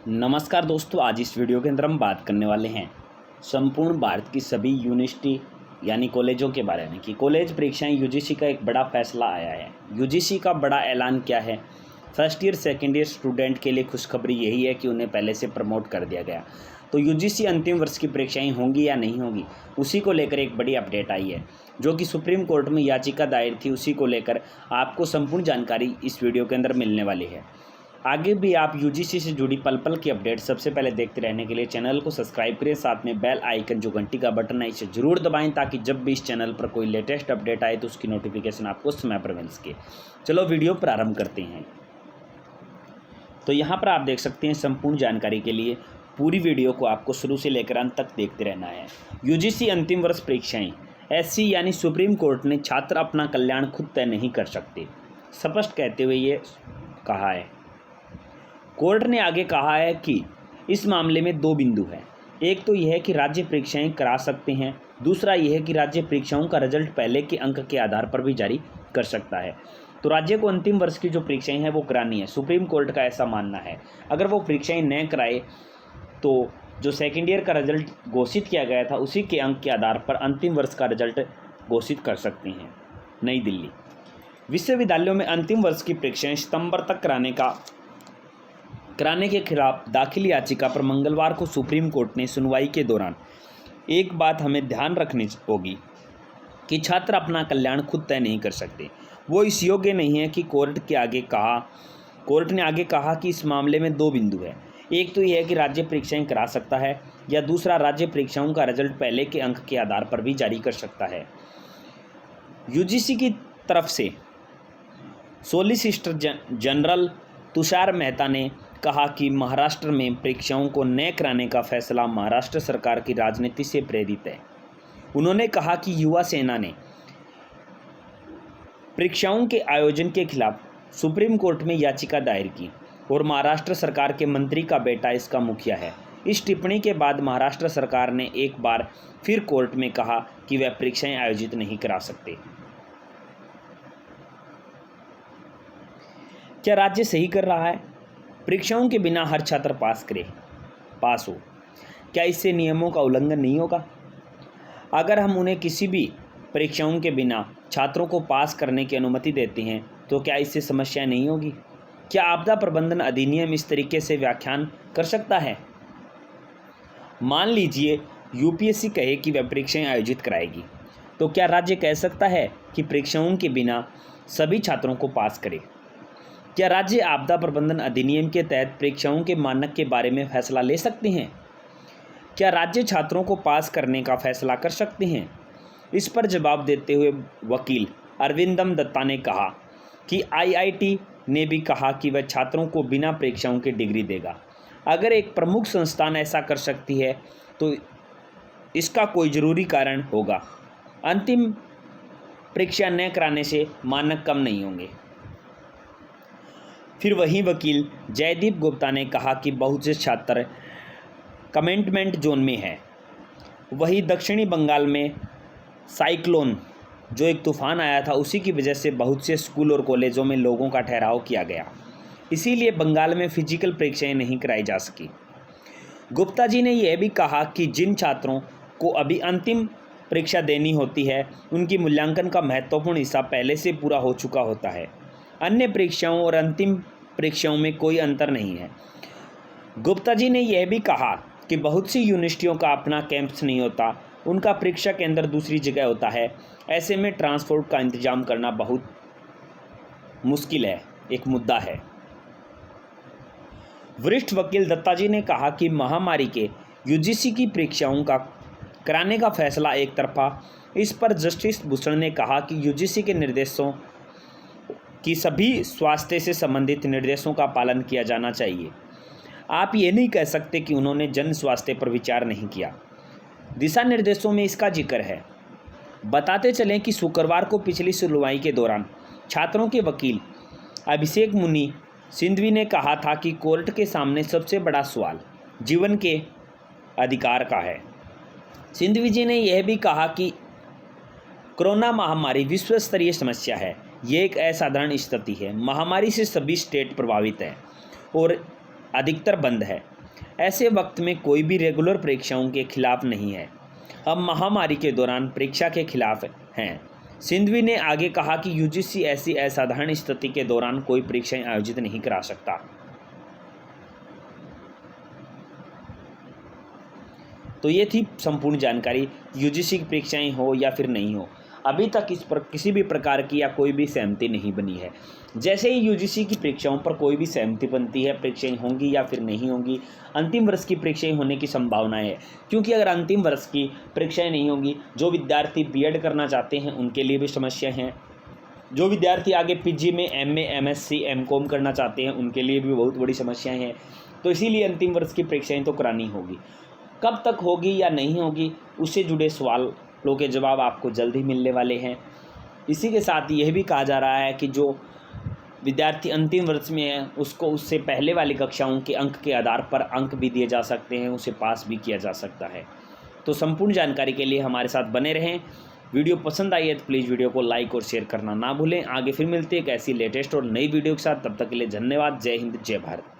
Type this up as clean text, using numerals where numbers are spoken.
नमस्कार दोस्तों, आज इस वीडियो के अंदर हम बात करने वाले हैं संपूर्ण भारत की सभी यूनिवर्सिटी यानी कॉलेजों के बारे में कि कॉलेज परीक्षाएं यूजीसी का एक बड़ा फैसला आया है। यूजीसी का बड़ा ऐलान क्या है? First year second year student के लिए खुशखबरी यही है कि उन्हें पहले से प्रमोट कर दिया गया। तो यूजीसी अंतिम वर्ष की परीक्षाएं होंगी या नहीं होगी, उसी को लेकर एक बड़ी अपडेट आई है जो कि सुप्रीम कोर्ट में याचिका दायर थी। उसी को लेकर आपको संपूर्ण जानकारी इस वीडियो के अंदर मिलने वाली है। आगे भी आप यूजीसी से जुड़ी पल पल की अपडेट सबसे पहले देखते रहने के लिए चैनल को सब्सक्राइब करें, साथ में बेल आइकन जो घंटी का बटन है इसे जरूर दबाएं ताकि जब भी इस चैनल पर कोई लेटेस्ट अपडेट आए तो उसकी नोटिफिकेशन आपको समय पर मिल सके। चलो वीडियो प्रारंभ करते हैं। तो यहाँ पर आप देख सकते हैं, संपूर्ण जानकारी के लिए पूरी वीडियो को आपको शुरू से लेकर अंत तक देखते रहना है। यूजीसी अंतिम वर्ष परीक्षाएं, एससी यानी सुप्रीम कोर्ट ने छात्र अपना कल्याण खुद तय नहीं कर सकते, स्पष्ट कहते हुए ये कहा है। कोर्ट ने आगे कहा है कि इस मामले में दो बिंदु हैं। एक तो यह है कि राज्य परीक्षाएं करा सकते हैं, दूसरा यह है कि राज्य परीक्षाओं का रिजल्ट पहले के अंक के आधार पर भी जारी कर सकता है। तो राज्य को अंतिम वर्ष की जो परीक्षाएं हैं वो करानी है, सुप्रीम कोर्ट का ऐसा मानना है। अगर वो परीक्षाएं न कराए तो जो सेकेंड ईयर का रिजल्ट घोषित किया गया था उसी के अंक के आधार पर अंतिम वर्ष का रिजल्ट घोषित कर सकते हैं। नई दिल्ली विश्वविद्यालयों में अंतिम वर्ष की परीक्षाएं सितंबर तक कराने के खिलाफ दाखिल याचिका पर मंगलवार को सुप्रीम कोर्ट ने सुनवाई के दौरान एक बात हमें ध्यान रखनी होगी कि छात्र अपना कल्याण खुद तय नहीं कर सकते। वो इस योग्य नहीं है कि कोर्ट ने आगे कहा कि इस मामले में दो बिंदु है। एक तो यह है कि राज्य परीक्षाएं करा सकता है, या दूसरा राज्य परीक्षाओं का रिजल्ट पहले के अंक के आधार पर भी जारी कर सकता है। यूजीसी की तरफ से सॉलिसिटर जनरल तुषार मेहता ने कहा कि महाराष्ट्र में परीक्षाओं को न कराने का फैसला महाराष्ट्र सरकार की राजनीति से प्रेरित है। उन्होंने कहा कि युवा सेना ने परीक्षाओं के आयोजन के खिलाफ सुप्रीम कोर्ट में याचिका दायर की और महाराष्ट्र सरकार के मंत्री का बेटा इसका मुखिया है। इस टिप्पणी के बाद महाराष्ट्र सरकार ने एक बार फिर कोर्ट में कहा कि वह परीक्षाएं आयोजित नहीं करा सकते। क्या राज्य सही कर रहा है? परीक्षाओं के बिना हर छात्र पास हो, क्या इससे नियमों का उल्लंघन नहीं होगा? अगर हम उन्हें किसी भी परीक्षाओं के बिना छात्रों को पास करने की अनुमति देते हैं तो क्या इससे समस्या नहीं होगी? क्या आपदा प्रबंधन अधिनियम इस तरीके से व्याख्यान कर सकता है? मान लीजिए यूपीएससी कहे कि वह परीक्षाएं आयोजित कराएगी, तो क्या राज्य कह सकता है कि परीक्षाओं के बिना सभी छात्रों को पास करे? क्या राज्य आपदा प्रबंधन अधिनियम के तहत परीक्षाओं के मानक के बारे में फैसला ले सकते हैं? क्या राज्य छात्रों को पास करने का फैसला कर सकते हैं? इस पर जवाब देते हुए वकील अरविंदम दत्ता ने कहा कि आईआईटी ने भी कहा कि वह छात्रों को बिना परीक्षाओं की डिग्री देगा। अगर एक प्रमुख संस्थान ऐसा कर सकती है तो इसका कोई ज़रूरी कारण होगा। अंतिम परीक्षा न कराने से मानक कम नहीं होंगे। फिर वही वकील जयदीप गुप्ता ने कहा कि बहुत से छात्र कंटेनमेंट जोन में हैं। वही दक्षिणी बंगाल में साइक्लोन जो एक तूफान आया था उसी की वजह से बहुत से स्कूल और कॉलेजों में लोगों का ठहराव किया गया, इसीलिए बंगाल में फिजिकल परीक्षाएं नहीं कराई जा सकी। गुप्ता जी ने यह भी कहा कि जिन छात्रों को अभी अंतिम परीक्षा देनी होती है उनकी मूल्यांकन का महत्वपूर्ण हिस्सा पहले से पूरा हो चुका होता है। अन्य परीक्षाओं और अंतिम परीक्षाओं में कोई अंतर नहीं है। गुप्ता जी ने यह भी कहा कि बहुत सी यूनिवर्सिटियों का अपना कैंपस नहीं होता, उनका परीक्षा केंद्र दूसरी जगह होता है। ऐसे में ट्रांसपोर्ट का इंतजाम करना बहुत मुश्किल है, एक मुद्दा है। वरिष्ठ वकील दत्ता जी ने कहा कि महामारी के यूजीसी की परीक्षाओं का कराने का फैसला एक तरफा। इस पर जस्टिस भूषण ने कहा कि यूजीसी के निर्देशों कि सभी स्वास्थ्य से संबंधित निर्देशों का पालन किया जाना चाहिए। आप ये नहीं कह सकते कि उन्होंने जन स्वास्थ्य पर विचार नहीं किया। दिशा निर्देशों में इसका जिक्र है। बताते चलें कि शुक्रवार को पिछली सुनवाई के दौरान छात्रों के वकील अभिषेक मुनि सिंघवी ने कहा था कि कोर्ट के सामने सबसे बड़ा सवाल जीवन के अधिकार का है। सिंघवी जी ने यह भी कहा कि कोरोना महामारी विश्व स्तरीय समस्या है। ये एक असाधारण स्थिति है। महामारी से सभी स्टेट प्रभावित है और अधिकतर बंद है। ऐसे वक्त में कोई भी रेगुलर परीक्षाओं के खिलाफ नहीं है। हम महामारी के दौरान परीक्षा के खिलाफ हैं। सिंघवी ने आगे कहा कि यूजीसी ऐसी असाधारण स्थिति के दौरान कोई परीक्षाएं आयोजित नहीं करा सकता। तो ये थी संपूर्ण जानकारी, यूजीसी की परीक्षाएं हो या फिर नहीं हो, अभी तक इस पर किसी भी प्रकार की या कोई भी सहमति नहीं बनी है। जैसे ही यूजीसी की परीक्षाओं पर कोई भी सहमति बनती है, परीक्षाएं होंगी या फिर नहीं होंगी, अंतिम वर्ष की परीक्षाएं होने की संभावना है। क्योंकि अगर अंतिम वर्ष की परीक्षाएं नहीं होंगी, जो विद्यार्थी बीएड करना चाहते हैं उनके लिए भी समस्या है, जो विद्यार्थी आगे पीजी में एमए, एमएससी, एमकॉम करना चाहते हैं उनके लिए भी बहुत बड़ी समस्याएं हैं। तो इसीलिए अंतिम वर्ष की परीक्षाएं तो करानी होगी। कब तक होगी या नहीं होगी, उससे जुड़े सवालों के जवाब आपको जल्द ही मिलने वाले हैं। इसी के साथ यह भी कहा जा रहा है कि जो विद्यार्थी अंतिम वर्ष में है उसको उससे पहले वाली कक्षाओं के अंक के आधार पर अंक भी दिए जा सकते हैं, उसे पास भी किया जा सकता है। तो संपूर्ण जानकारी के लिए हमारे साथ बने रहें। वीडियो पसंद आई है तो प्लीज़ वीडियो को लाइक और शेयर करना ना भूलें। आगे फिर मिलते हैं एक ऐसी लेटेस्ट और नई वीडियो के साथ। तब तक के लिए धन्यवाद। जय हिंद, जय भारत।